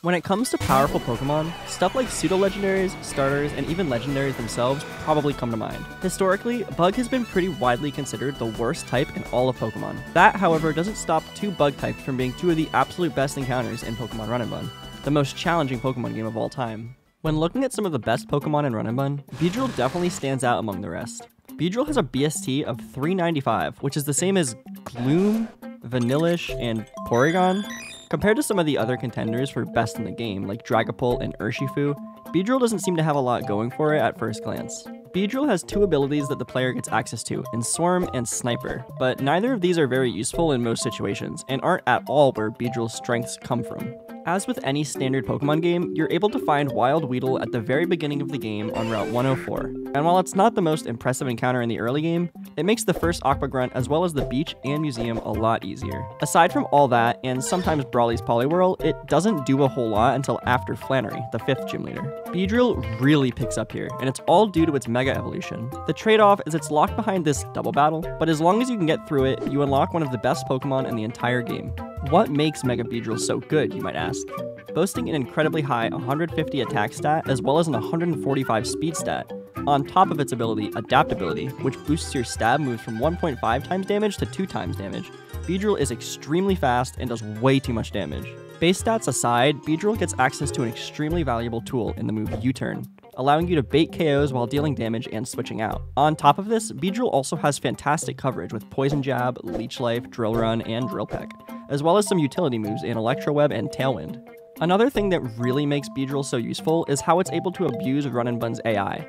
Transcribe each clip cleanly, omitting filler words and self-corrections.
When it comes to powerful Pokemon, stuff like pseudo-legendaries, starters, and even legendaries themselves probably come to mind. Historically, Bug has been pretty widely considered the worst type in all of Pokemon. That, however, doesn't stop two Bug types from being two of the absolute best encounters in Pokemon Run Bun, the most challenging Pokemon game of all time. When looking at some of the best Pokemon in Run Bun, Beedrill definitely stands out among the rest. Beedrill has a BST of 395, which is the same as Gloom, Vanillish, and Porygon. Compared to some of the other contenders for best in the game, like Dragapult and Urshifu, Beedrill doesn't seem to have a lot going for it at first glance. Beedrill has two abilities that the player gets access to, in Swarm and Sniper, but neither of these are very useful in most situations, and aren't at all where Beedrill's strengths come from. As with any standard Pokemon game, you're able to find Wild Weedle at the very beginning of the game on Route 104, and while it's not the most impressive encounter in the early game, it makes the first Aqua Grunt as well as the beach and museum a lot easier. Aside from all that, and sometimes Brawly's Poliwhirl, it doesn't do a whole lot until after Flannery, the 5th gym leader. Beedrill really picks up here, and it's all due to its Mega Evolution. The trade-off is it's locked behind this double battle, but as long as you can get through it, you unlock one of the best Pokemon in the entire game. What makes Mega Beedrill so good, you might ask? Boasting an incredibly high 150 attack stat as well as an 145 speed stat, on top of its ability, Adaptability, which boosts your stab moves from 1.5 times damage to 2 times damage. Beedrill is extremely fast and does way too much damage. Base stats aside, Beedrill gets access to an extremely valuable tool in the move U-Turn, allowing you to bait KOs while dealing damage and switching out. On top of this, Beedrill also has fantastic coverage with Poison Jab, Leech Life, Drill Run, and Drill Peck, as well as some utility moves in Electro Web and Tailwind. Another thing that really makes Beedrill so useful is how it's able to abuse Run Bun's AI.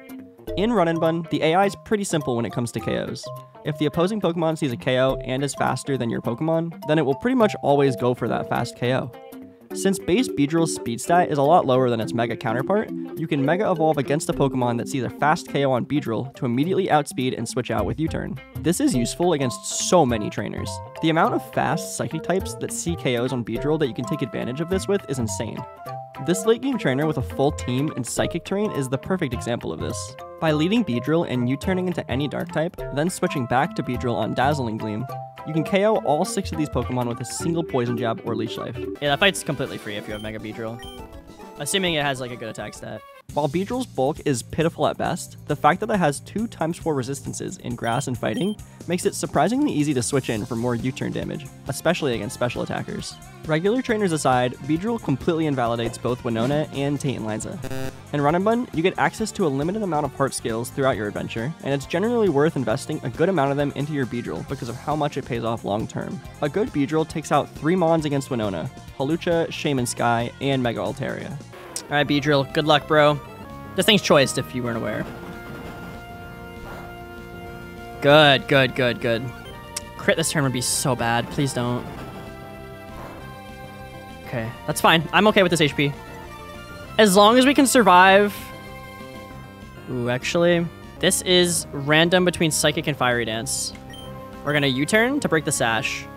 In Run Bun, the AI is pretty simple when it comes to KOs. If the opposing Pokemon sees a KO and is faster than your Pokemon, then it will pretty much always go for that fast KO. Since base Beedrill's speed stat is a lot lower than its Mega counterpart, you can Mega Evolve against a Pokemon that sees a fast KO on Beedrill to immediately outspeed and switch out with U-Turn. This is useful against so many trainers. The amount of fast Psychic types that see KOs on Beedrill that you can take advantage of this with is insane. This late game trainer with a full team in Psychic terrain is the perfect example of this. By leading Beedrill and U-turning into any Dark type, then switching back to Beedrill on Dazzling Gleam, you can KO all 6 of these Pokemon with a single Poison Jab or Leech Life. Yeah, that fight's completely free if you have Mega Beedrill, assuming it has like a good attack stat. While Beedrill's bulk is pitiful at best, the fact that it has 2 ×4 resistances in Grass and Fighting makes it surprisingly easy to switch in for more U-turn damage, especially against special attackers. Regular trainers aside, Beedrill completely invalidates both Winona and Tate and Liza. In Run Bun, you get access to a limited amount of heart scales throughout your adventure, and it's generally worth investing a good amount of them into your Beedrill because of how much it pays off long term. A good Beedrill takes out 3 Mons against Winona, Hawlucha, Shaman Sky, and Mega Altaria. Alright, Beedrill, good luck, bro. This thing's choiced if you weren't aware. Good, good, good, good. Crit this turn would be so bad. Please don't. Okay, that's fine. I'm okay with this HP. As long as we can survive... Ooh, actually, this is random between Psychic and Fiery Dance. We're gonna U-turn to break the Sash.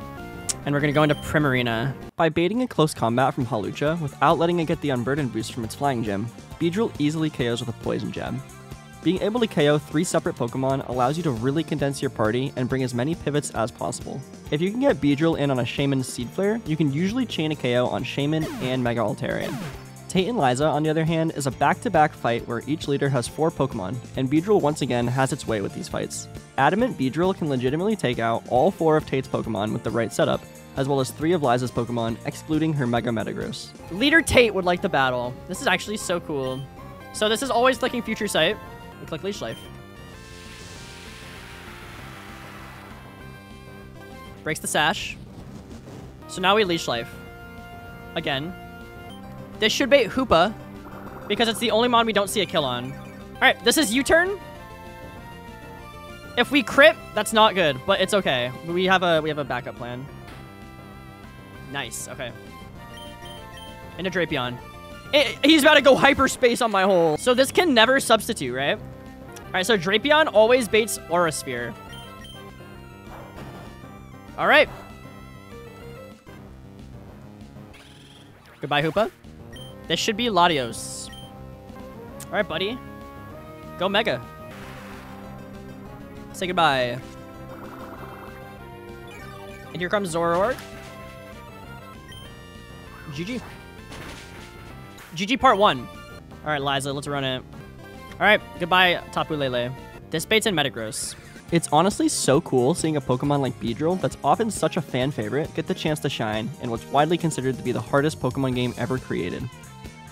And we're gonna go into Primarina. By baiting a close combat from Hawlucha without letting it get the Unburden boost from its Flying Gem, Beedrill easily KOs with a Poison Jab. Being able to KO 3 separate Pokemon allows you to really condense your party and bring as many pivots as possible. If you can get Beedrill in on a Shaman Seed Flare, you can usually chain a KO on Shaman and Mega Altaria. Tate and Liza, on the other hand, is a back-to-back fight where each leader has 4 Pokemon, and Beedrill once again has its way with these fights. Adamant Beedrill can legitimately take out all 4 of Tate's Pokemon with the right setup, as well as 3 of Liza's Pokemon, excluding her Mega Metagross. Leader Tate would like the battle. This is actually so cool. So this is always clicking Future Sight. We click Leech Life. Breaks the Sash. So now we Leech Life. Again. This should bait Hoopa, because it's the only mon we don't see a kill on. Alright, this is U-turn. If we crit, that's not good, but it's okay. We have a backup plan. Nice, okay. Into Drapion. He's about to go hyperspace on my hole. So this can never substitute, right? All right, so Drapion always baits Aura Sphere. All right. Goodbye, Hoopa. This should be Latios. All right, buddy. Go Mega. Say goodbye. And here comes Zoroark. GG. GG part 1. Alright, Liza, let's run it. Alright, goodbye, Tapu Lele. This bait's in Metagross. It's honestly so cool seeing a Pokemon like Beedrill, that's often such a fan favorite, get the chance to shine in what's widely considered to be the hardest Pokemon game ever created.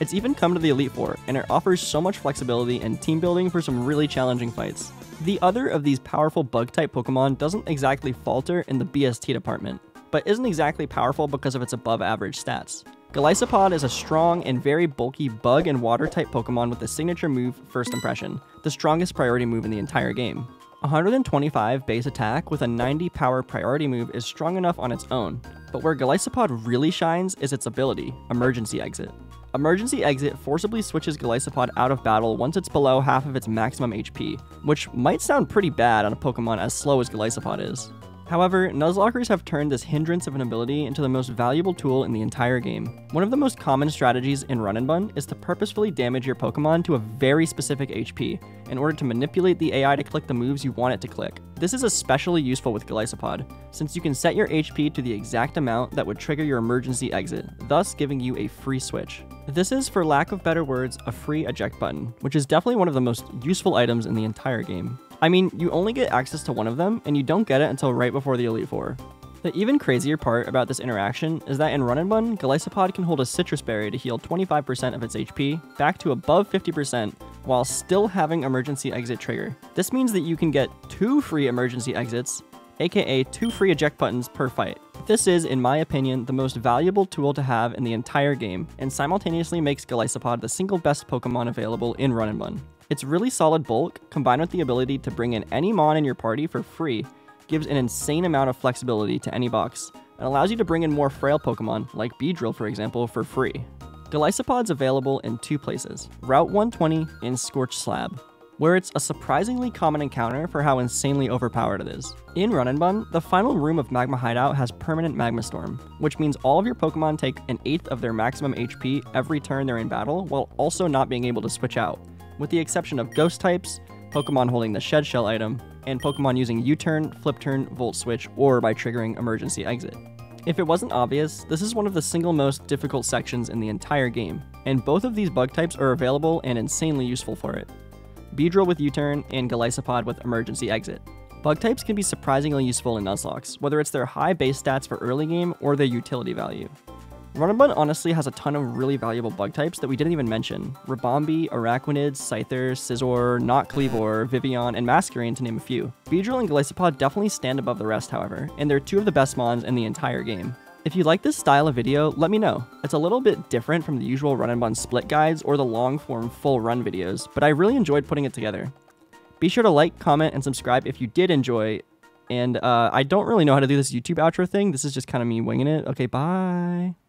It's even come to the Elite Four, and it offers so much flexibility and team building for some really challenging fights. The other of these powerful bug-type Pokemon doesn't exactly falter in the BST department, but isn't exactly powerful because of its above-average stats. Golisopod is a strong and very bulky bug and water-type Pokemon with the signature move, First Impression, the strongest priority move in the entire game. 125 base attack with a 90 power priority move is strong enough on its own, but where Golisopod really shines is its ability, Emergency Exit. Emergency Exit forcibly switches Golisopod out of battle once it's below half of its maximum HP, which might sound pretty bad on a Pokemon as slow as Golisopod is. However, Nuzlockers have turned this hindrance of an ability into the most valuable tool in the entire game. One of the most common strategies in Run Bun is to purposefully damage your Pokemon to a very specific HP in order to manipulate the AI to click the moves you want it to click. This is especially useful with Golisopod, since you can set your HP to the exact amount that would trigger your emergency exit, thus giving you a free switch. This is, for lack of better words, a free eject button, which is definitely one of the most useful items in the entire game. I mean, you only get access to one of them, and you don't get it until right before the Elite Four. The even crazier part about this interaction is that in Run Bun, Golisopod can hold a Citrus Berry to heal 25% of its HP back to above 50% while still having emergency exit trigger. This means that you can get 2 free emergency exits, aka 2 free eject buttons per fight. This is, in my opinion, the most valuable tool to have in the entire game, and simultaneously makes Golisopod the single best Pokemon available in Run Bun. Its really solid bulk, combined with the ability to bring in any Mon in your party for free, gives an insane amount of flexibility to any box, and allows you to bring in more frail Pokemon, like Beedrill for example, for free. Golisopod's available in 2 places, Route 120 and Scorched Slab, where it's a surprisingly common encounter for how insanely overpowered it is. In Run Bun, the final room of Magma Hideout has permanent Magma Storm, which means all of your Pokemon take 1/8 of their maximum HP every turn they're in battle, while also not being able to switch out, with the exception of Ghost types, Pokemon holding the Shed Shell item, and Pokemon using U-Turn, Flip Turn, Volt Switch, or by triggering Emergency Exit. If it wasn't obvious, this is one of the single most difficult sections in the entire game, and both of these bug types are available and insanely useful for it. Beedrill with U-Turn, and Golisopod with Emergency Exit. Bug types can be surprisingly useful in Nuzlocke, whether it's their high base stats for early game or their utility value. Run Bun honestly has a ton of really valuable bug types that we didn't even mention. Ribombee, Arachnids, Scyther, Scizor, Knock-Cleavor, Vivillon, and Masquerain to name a few. Beedrill and Golisopod definitely stand above the rest, however, and they're 2 of the best mons in the entire game. If you like this style of video, let me know. It's a little bit different from the usual Run Bun split guides or the long-form full run videos, but I really enjoyed putting it together. Be sure to like, comment, and subscribe if you did enjoy, and I don't really know how to do this YouTube outro thing. This is just kind of me winging it. Okay, bye!